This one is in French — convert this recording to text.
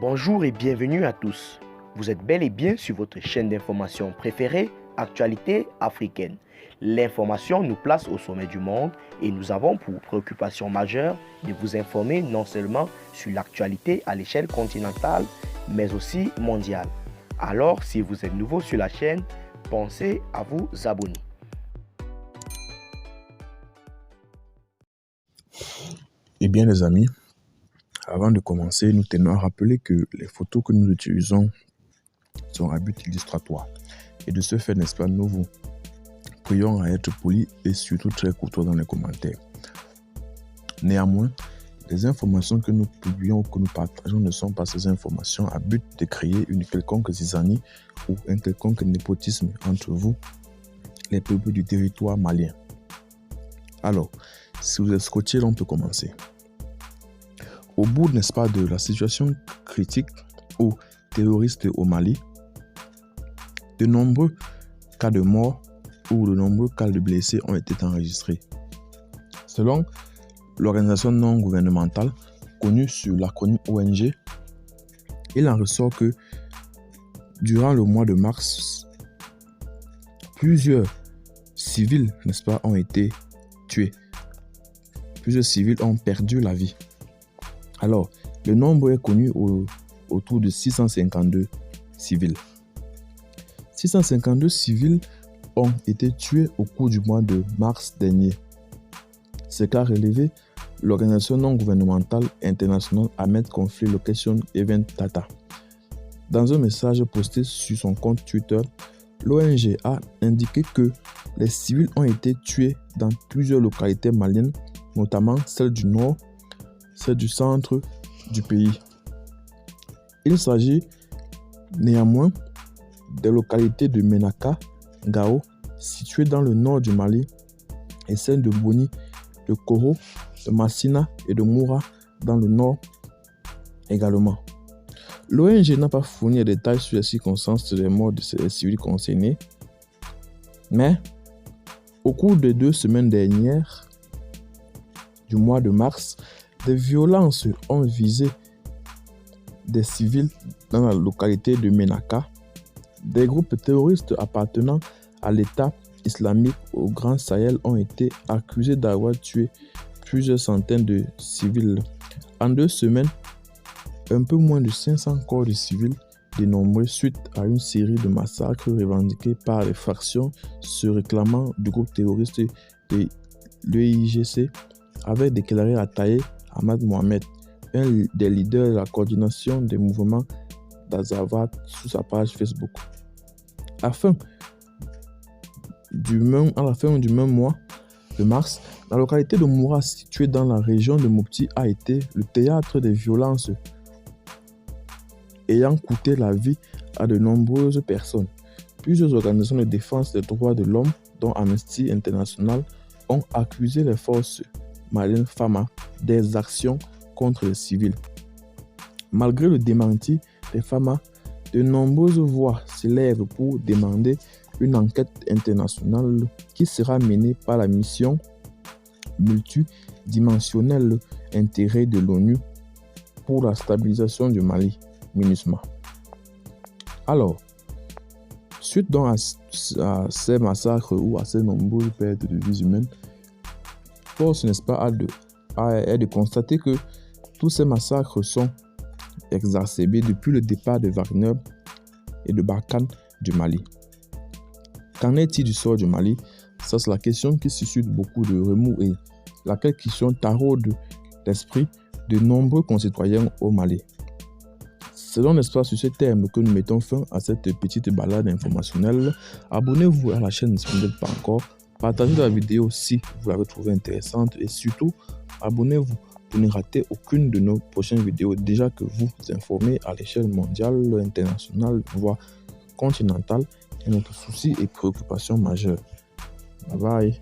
Bonjour et bienvenue à tous. Vous êtes bel et bien sur votre chaîne d'information préférée, Actualité africaine. L'information nous place au sommet du monde et nous avons pour préoccupation majeure de vous informer non seulement sur l'actualité à l'échelle continentale, mais aussi mondiale. Alors, si vous êtes nouveau sur la chaîne, pensez à vous abonner. Eh bien les amis, avant de commencer, nous tenons à rappeler que les photos que nous utilisons sont à but illustratoire. Et de ce fait, n'est-ce pas, nous vous prions à être polis et surtout très courtois dans les commentaires. Néanmoins, les informations que nous publions ou que nous partageons ne sont pas ces informations à but de créer une quelconque zizanie ou un quelconque népotisme entre vous, les peuples du territoire malien. Alors, si vous êtes scotché, on peut commencer. Au bout, n'est-ce pas, de la situation critique aux terroristes au Mali, de nombreux cas de mort ou de nombreux cas de blessés ont été enregistrés. Selon l'organisation non gouvernementale connue sur l'acronyme ONG, il en ressort que durant le mois de mars, plusieurs civils, n'est-ce pas, ont été tués. Plusieurs civils ont perdu la vie. Alors, le nombre est connu autour de 652 civils. 652 civils ont été tués au cours du mois de mars dernier. C'est qu'a relevé l'organisation non gouvernementale internationale Ahmed Conflict Location Event Data. Dans un message posté sur son compte Twitter, l'ONG a indiqué que les civils ont été tués dans plusieurs localités maliennes, notamment celles du nord, celles du centre du pays. Il s'agit néanmoins des localités de Menaka, Gao, situées dans le nord du Mali, et celles de Boni, de Koro, de Massina et de Moura dans le nord également. L'ONG n'a pas fourni de détails sur les circonstances des morts de ces civils concernés, mais au cours des 2 semaines dernières du mois de mars, des violences ont visé des civils dans la localité de Menaka. Des groupes terroristes appartenant à l'État islamique au Grand Sahel ont été accusés d'avoir tué plusieurs centaines de civils. En 2 semaines, un peu moins de 500 corps de civils dénombrés suite à une série de massacres revendiqués par les factions se réclamant du groupe terroriste de l'EIGC, avait déclaré à Taï Ahmad Mohamed, un des leaders de la coordination des mouvements d'Azawad, sur sa page Facebook. À la fin du même mois de mars, la localité de Moura, située dans la région de Mopti, a été le théâtre des violences ayant coûté la vie à de nombreuses personnes. Plusieurs organisations de défense des droits de l'homme, dont Amnesty International, ont accusé les forces maliennes FAMA des actions contre les civils. Malgré le démenti des FAMA, de nombreuses voix s'élèvent pour demander une enquête internationale qui sera menée par la mission multidimensionnelle intégrée de l'ONU pour la stabilisation du Mali, MINUSMA. Alors, suite donc à ces massacres ou à ces nombreuses pertes de vies humaines, force, n'est-ce pas, est de constater que tous ces massacres sont exacerbés depuis le départ de Wagner et de Barkhane du Mali. Qu'en est-il du sort du Mali? Ça, c'est la question qui suscite beaucoup de remous et laquelle question taraude l'esprit de nombreux concitoyens au Mali. C'est donc, n'est-ce pas, sur ce terme que nous mettons fin à cette petite balade informationnelle. Abonnez-vous à la chaîne si vous n'êtes pas encore. Partagez la vidéo si vous l'avez trouvée intéressante et surtout, abonnez-vous pour ne rater aucune de nos prochaines vidéos, déjà que vous informez à l'échelle mondiale, internationale, voire continentale, et notre souci et préoccupation majeure. Bye bye.